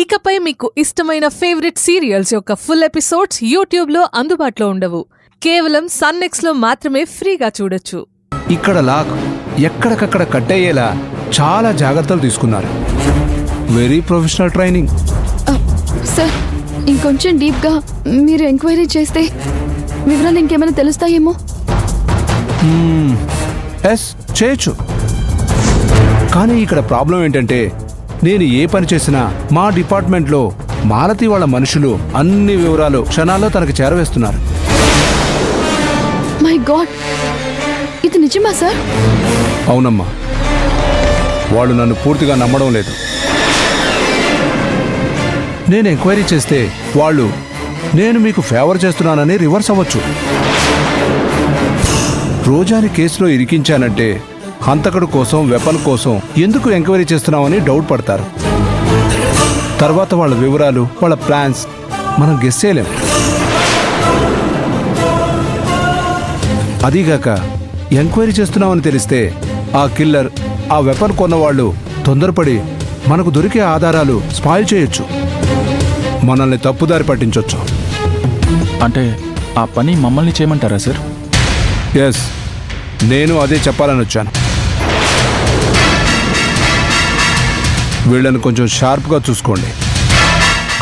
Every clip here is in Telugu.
ఇకపై మీకు ఇష్టమైన ఫేవరెట్ సీరియల్స్ యొక్క ఫుల్ ఎపిసోడ్స్ యూట్యూబ్లో అందుబాటులో ఉండవు. కేవలం సన్నెక్స్లో మాత్రమే ఫ్రీగా చూడొచ్చు. ఇక్కడ లాక్ ఎక్కడికక్కడ కట్టయ్యేలా చాలా జాగ్రత్తలు తీసుకున్నారు. Very professional training. సార్, ఇంకొంచెం డీప్గా మీరు ఎంక్వైరీ చేస్తే వివరాలు ఇంకేమైనా తెలుస్తాయేమో. ఎస్, చేయొచ్చు. కానీ ఇక్కడ ప్రాబ్లం ఏంటంటే నేను ఏ పని చేసినా మా డిపార్ట్మెంట్లో మాలతి వాళ్ళ మనుషులు అన్ని వివరాలు క్షణాల్లో తనకు చేరవేస్తున్నారు. మై గాడ్, ఇది నిజమా సార్? అవునమ్మా, వాళ్ళు నన్ను పూర్తిగా నమ్మడం లేదు. నేను ఎంక్వైరీ చేస్తే వాళ్ళు నేను మీకు ఫేవర్ చేస్తున్నానని రివర్స్ అవ్వచ్చు. రోజాని కేసులో ఇరికించానంటే హంతకుడు కోసం, వెపన్ కోసం ఎందుకు ఎంక్వైరీ చేస్తున్నామని డౌట్ పడతారు. తర్వాత వాళ్ళ వివరాలు, వాళ్ళ ప్లాన్స్ మనం గెస్ చేయలేం. అదీగాక ఎంక్వైరీ చేస్తున్నామని తెలిస్తే ఆ కిల్లర్, ఆ వెపన్ కొన్నవాళ్ళు తొందరపడి మనకు దొరికే ఆధారాలు స్పాయిల్ చేయొచ్చు, మనల్ని తప్పుదారి పట్టించవచ్చు. అంటే ఆ పని మమ్మల్ని చేయమంటారా సార్? ఎస్, నేను అదే చెప్పాలని వచ్చాను. వీళ్ళని కొంచెం షార్ప్గా చూసుకోండి.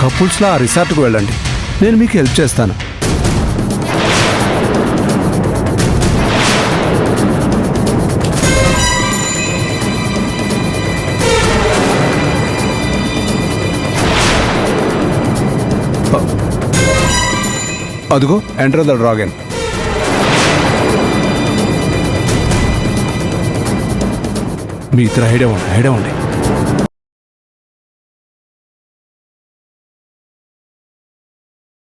కపుల్స్లా ఆ రిసార్ట్కు వెళ్ళండి, నేను మీకు హెల్ప్ చేస్తాను. అదిగో ఎంటర్ ద డ్రాగన్. మీ ఇద్దరు హైడ్ అవ్వండి.